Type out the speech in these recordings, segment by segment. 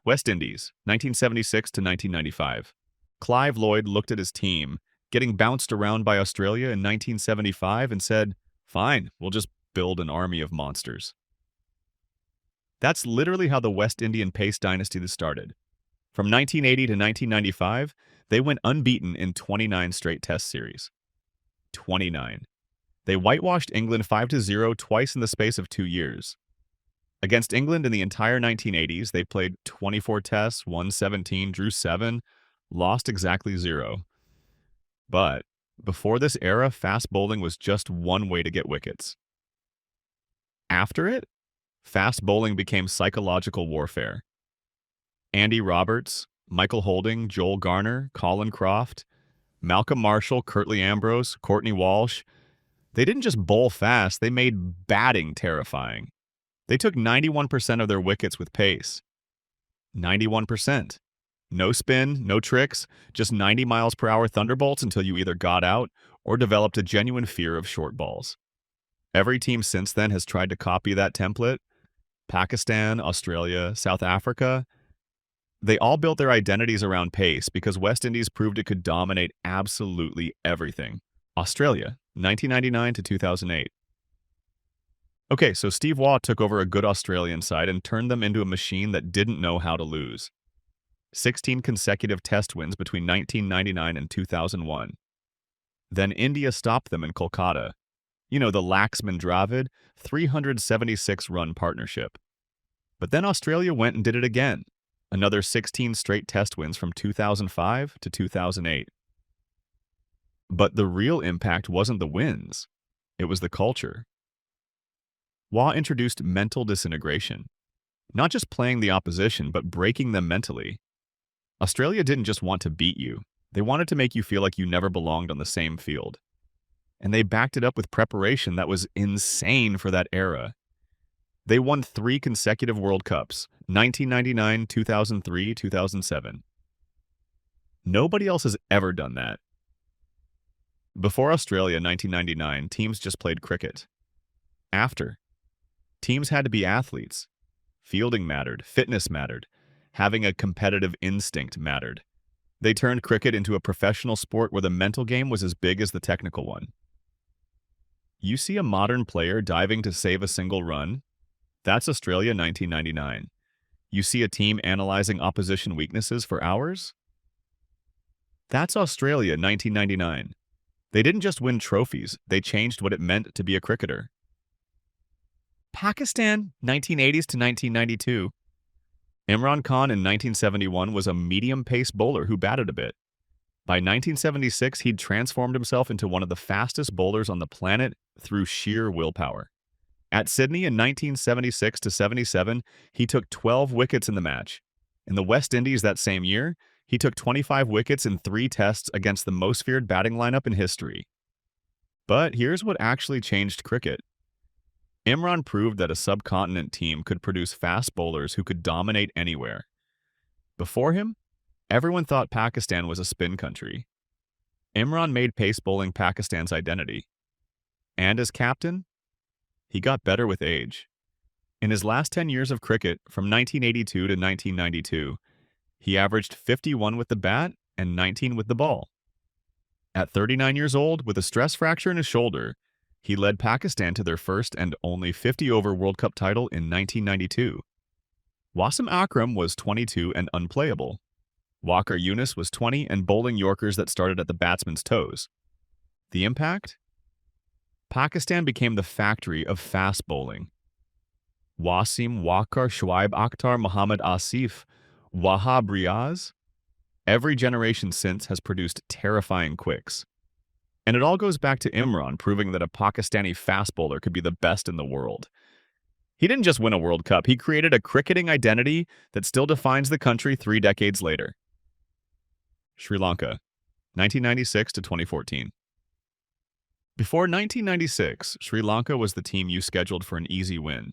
West Indies, 1976 to 1995. Clive Lloyd looked at his team, getting bounced around by Australia in 1975 and said, "Fine, we'll just build an army of monsters." That's literally how the West Indian pace dynasty started. From 1980 to 1995, they went unbeaten in 29 straight test series. 29. They whitewashed England 5-0 twice in the space of 2 years. Against England in the entire 1980s, they played 24 tests, won 17, drew 7, lost exactly 0. But before this era, fast bowling was just one way to get wickets. After it, fast bowling became psychological warfare. Andy Roberts, Michael Holding, Joel Garner, Colin Croft, Malcolm Marshall, Curtly Ambrose, Courtney Walsh, they didn't just bowl fast, they made batting terrifying. They took 91% of their wickets with pace. 91%. No spin, no tricks, just 90 miles per hour thunderbolts until you either got out or developed a genuine fear of short balls. Every team since then has tried to copy that template. Pakistan, Australia, South Africa. They all built their identities around pace because West Indies proved it could dominate absolutely everything. Australia, 1999 to 2008. Okay, so Steve Waugh took over a good Australian side and turned them into a machine that didn't know how to lose. 16 consecutive test wins between 1999 and 2001. Then India stopped them in Kolkata. You know, the Laxman-Dravid 376-run partnership. But then Australia went and did it again. Another 16 straight test wins from 2005 to 2008. But the real impact wasn't the wins. It was the culture. Waugh introduced mental disintegration. Not just playing the opposition, but breaking them mentally. Australia didn't just want to beat you. They wanted to make you feel like you never belonged on the same field. And they backed it up with preparation that was insane for that era. They won 3 consecutive World Cups, 1999, 2003, 2007. Nobody else has ever done that. Before Australia 1999, teams just played cricket. After, teams had to be athletes. Fielding mattered, fitness mattered, having a competitive instinct mattered. They turned cricket into a professional sport where the mental game was as big as the technical one. You see a modern player diving to save a single run? That's Australia 1999. You see a team analyzing opposition weaknesses for hours? That's Australia 1999. They didn't just win trophies, they changed what it meant to be a cricketer. Pakistan, 1980s to 1992. Imran Khan in 1971 was a medium-pace bowler who batted a bit. By 1976, he'd transformed himself into one of the fastest bowlers on the planet through sheer willpower. At Sydney in 1976 to 77, he took 12 wickets in the match. In the West Indies that same year, he took 25 wickets in 3 tests against the most feared batting lineup in history. But here's what actually changed cricket. Imran proved that a subcontinent team could produce fast bowlers who could dominate anywhere. Before him, everyone thought Pakistan was a spin country. Imran made pace bowling Pakistan's identity. And as captain, he got better with age. In his last 10 years of cricket, from 1982 to 1992, he averaged 51 with the bat and 19 with the ball. At 39 years old, with a stress fracture in his shoulder, he led Pakistan to their first and only 50-over World Cup title in 1992. Wasim Akram was 22 and unplayable. Walker Yunus was 20 and bowling Yorkers that started at the batsman's toes. The impact? Pakistan became the factory of fast bowling. Wasim, Waqar, Shoaib Akhtar, Muhammad Asif, Wahab Riaz. Every generation since has produced terrifying quicks. And it all goes back to Imran proving that a Pakistani fast bowler could be the best in the world. He didn't just win a World Cup, he created a cricketing identity that still defines the country 3 decades later. Sri Lanka, 1996 to 2014. Before 1996, Sri Lanka was the team you scheduled for an easy win.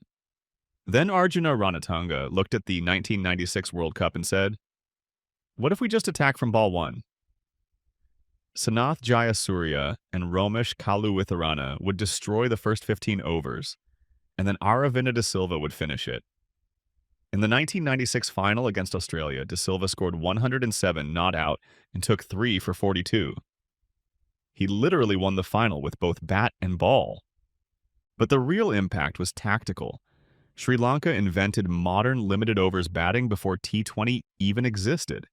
Then Arjuna Ranatunga looked at the 1996 World Cup and said, "What if we just attack from ball 1? Sanath Jayasuriya and Romesh Kaluwitharana would destroy the first 15 overs, and then Aravinda de Silva would finish it. In the 1996 final against Australia, De Silva scored 107 not out and took 3 for 42. He literally won the final with both bat and ball. But the real impact was tactical. Sri Lanka invented modern limited overs batting before T20 even existed.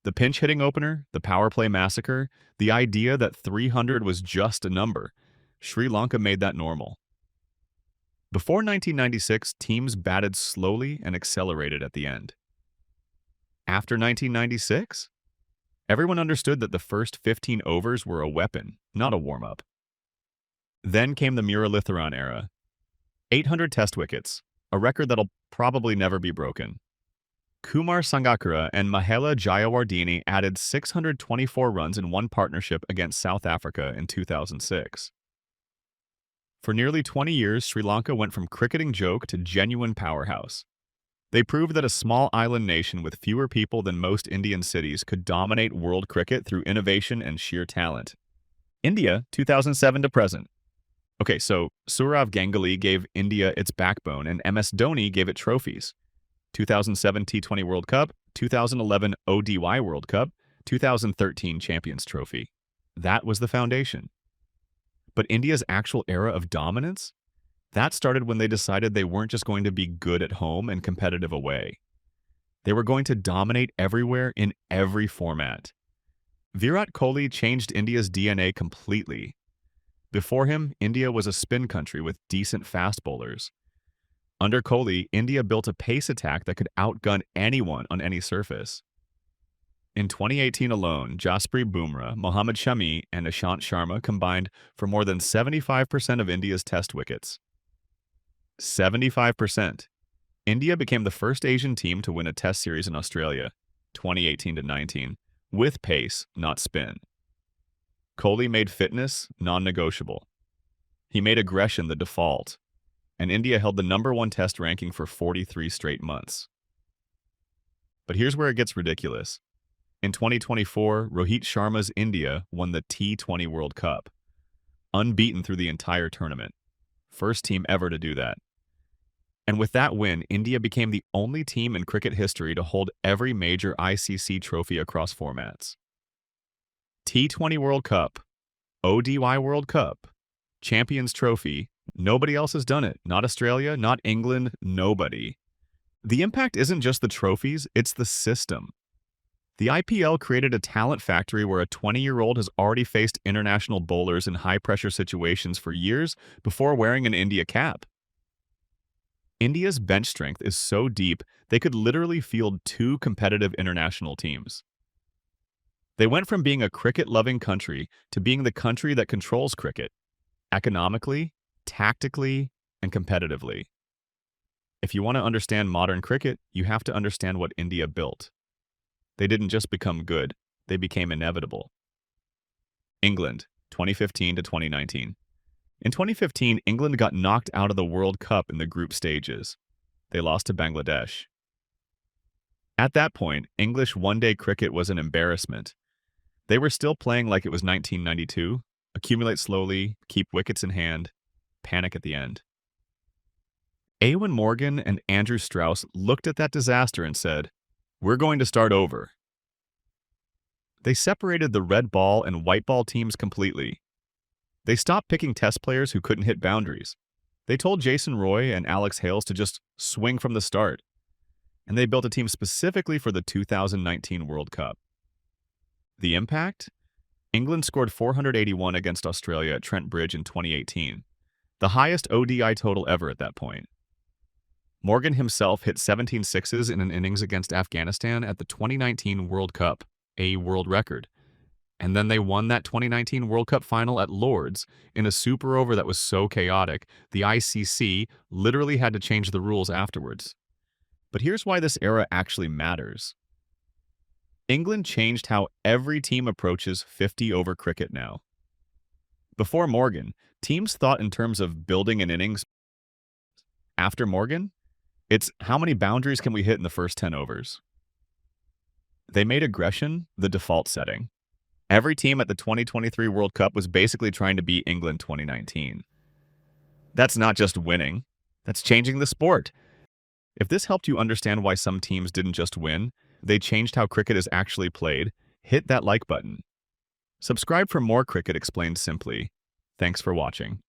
The pinch hitting opener, the power play massacre, the idea that 300 was just a number, Sri Lanka made that normal. Before 1996, teams batted slowly and accelerated at the end. After 1996, everyone understood that the first 15 overs were a weapon, not a warm-up. Then came the Muralitharan era. 800 test wickets, a record that'll probably never be broken. Kumar Sangakkara and Mahela Jayawardene added 624 runs in one partnership against South Africa in 2006. For nearly 20 years, Sri Lanka went from cricketing joke to genuine powerhouse. They proved that a small island nation with fewer people than most Indian cities could dominate world cricket through innovation and sheer talent. India, 2007 to present. Okay, so Sourav Ganguly gave India its backbone and MS Dhoni gave it trophies. 2007 T20 World Cup, 2011 ODI World Cup, 2013 Champions Trophy. That was the foundation. But India's actual era of dominance? That started when they decided they weren't just going to be good at home and competitive away. They were going to dominate everywhere in every format. Virat Kohli changed India's DNA completely. Before him, India was a spin country with decent fast bowlers. Under Kohli, India built a pace attack that could outgun anyone on any surface. In 2018 alone, Jasprit Bumrah, Mohammad Shami, and Ishant Sharma combined for more than 75% of India's test wickets. 75%. India became the first Asian team to win a test series in Australia, 2018-19, with pace, not spin. Kohli made fitness non-negotiable. He made aggression the default, and India held the #1 test ranking for 43 straight months. But here's where it gets ridiculous. In 2024, Rohit Sharma's India won the T20 World Cup, unbeaten through the entire tournament. First team ever to do that. And with that win, India became the only team in cricket history to hold every major ICC trophy across formats. T20 World Cup, ODI World Cup, Champions Trophy. Nobody else has done it. Not Australia, not England, nobody. The impact isn't just the trophies, it's the system. The IPL created a talent factory where a 20-year-old has already faced international bowlers in high-pressure situations for years before wearing an India cap. India's bench strength is so deep, they could literally field 2 competitive international teams. They went from being a cricket-loving country to being the country that controls cricket, economically, tactically, and competitively. If you want to understand modern cricket, you have to understand what India built. They didn't just become good, they became inevitable. England, 2015 to 2019. In 2015, England got knocked out of the World Cup in the group stages. They lost to Bangladesh. At that point, English one-day cricket was an embarrassment. They were still playing like it was 1992, accumulate slowly, keep wickets in hand, panic at the end. Eoin Morgan and Andrew Strauss looked at that disaster and said, "We're going to start over." They separated the red ball and white ball teams completely. They stopped picking test players who couldn't hit boundaries. They told Jason Roy and Alex Hales to just swing from the start. And they built a team specifically for the 2019 World Cup. The impact? England scored 481 against Australia at Trent Bridge in 2018, the highest ODI total ever at that point. Morgan himself hit 17 sixes in an innings against Afghanistan at the 2019 World Cup, a world record. And then they won that 2019 World Cup final at Lord's in a super over that was so chaotic, the ICC literally had to change the rules afterwards. But here's why this era actually matters. England changed how every team approaches 50-over cricket now. Before Morgan, teams thought in terms of building an innings. After Morgan, it's how many boundaries can we hit in the first 10 overs. They made aggression the default setting. Every team at the 2023 World Cup was basically trying to beat England 2019. That's not just winning, that's changing the sport. If this helped you understand why some teams didn't just win, they changed how cricket is actually played, hit that like button. Subscribe for more Cricket Explained Simply. Thanks for watching.